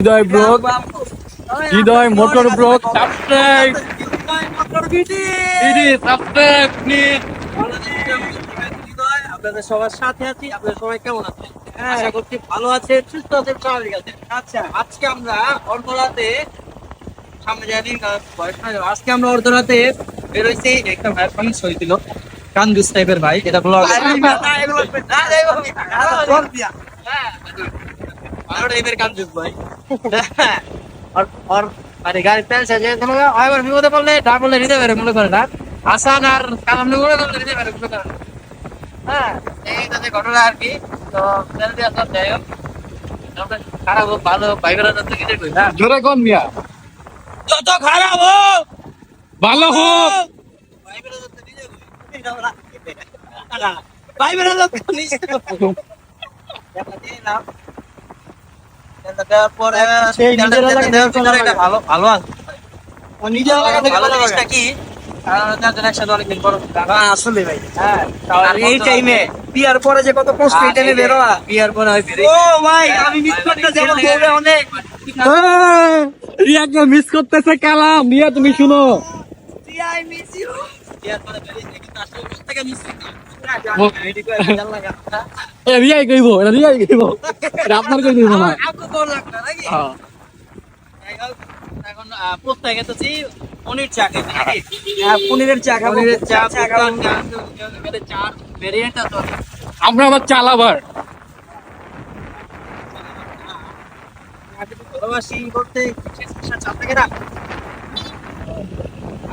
Hridoy vlog, Hriday motor vlog, subscribe please. আপনাদের সবার সাথে আছি। আপনাদের সবাই কেমন আছেন? আশা করছি ভালো আছেন, সুস্থ আছেন, স্বাভাবিক আছেন। আচ্ছা, আজকে আমরা অর্ধরাতে সামনে জানি আজকে আমরা অর্ধরাতে বেরোইছি। একটা ভাইয়ের সঙ্গে ছবি দিল, কানজুস টাইপের ভাই, এটা ব্লগ ভালো টাইপের কানজুস ভাই। আর মানে গাড়ি তেল শেষ হয়ে গেল, আবার বিপদে পড়লে না বললে হৃদয় বেড়ে মনে করে না, আসান আর কালাম মনে করলে হৃদয় বেড়ে মনে করে না। হ্যাঁ, এইটা যে ঘটনা আর কি। তো তেল দিয়ে আসলাম, যাই হোক খারাপ হোক ভালো হোক ভাই বেড়া যাচ্ছে কিছু কই না, জোরে কোন মিয়া, যত খারাপ হোক ভালো হোক, ভাই বেড়া যাচ্ছে নিজে কই ভাই বেড়া যাচ্ছে নিজে কই। দেখা দিয়ে নাম তেলটা দেওয়ার পরে সেই নিজের এলাকা দেওয়ার পরে একটা ভালো ভালো আছে। ও নিজের এলাকা থেকে ভালো জিনিসটা কি, একসাথে অনেকদিন পর আসলে ভাই। হ্যাঁ, আর এই টাইমে বিয়ার পরে যে কত কষ্ট, এই টাইমে বেরোয়া বিয়ার পরে হয় বেরো। ও ভাই, আমি মিস করতে যাব তবে অনেক। রিয়াকে মিস করতেছে কালাম। রিয়া তুমি শুনো, আই মিস ইউ। বিয়ার পরে বেরিয়ে কিন্তু আসলে প্রত্যেকটা মিস করি। রিয়াই কইব, এটা রিয়াই কইব, এটা আপনার কই দিব না। আপু বল লাগবে নাকি? এখন পোস্তায় গেছি পনির চা খেতে নাকি? পনিরের চা খাবো, পনিরের চা খাবো। চা ভেরিয়েন্ট আছে, আমরা আবার চালাবার ভালোবাসি বলতে চা থেকে না।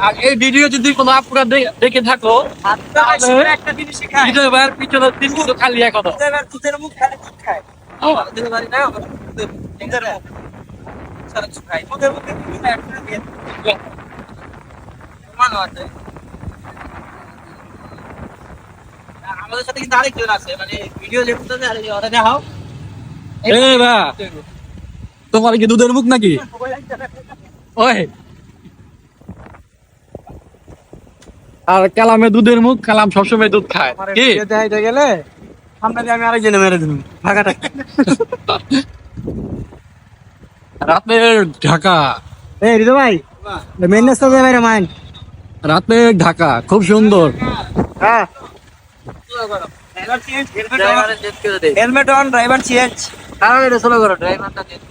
আর এই ভিডিও যদি কোনো আপনারা দেখে থাকো, তাহলে একটা জিনিস শেখায়, হৃদয় ভাইয়ের পিছনে দিন শুধু খালি এক কথা। দুধের মুখ খালি দুধ খায়। দুধের বাড়ি না, আমার দুধের মুখ সারা কিছু খাই। দুধের মুখে একটা দিয়ে মানো আছে। আমাদের সাথে কিন্তু আরেকজন আছে, মানে ভিডিও যে করতেছে আরেকজন, ওটা দেখাও। এ বা, তোমার কি দুধের মুখ নাকি? ওই, আর কালামে দুধের মুখ, কালাম সবসময় দুধ খায়। কি দেখাইতে গেলে সামনে দিয়ে আমি আরেকজনে মেরে দিন ভাগাটা। রাতের ঢাকা, এই হৃদয় ভাই, মেন রাস্তা দিয়ে বাইরে মাইন। রাতের ঢাকা খুব সুন্দর। হ্যাঁ, হেলমেট অন, ড্রাইভার চেঞ্জ। কারণ এটা স্লো করো, ড্রাইভারটা চেঞ্জ।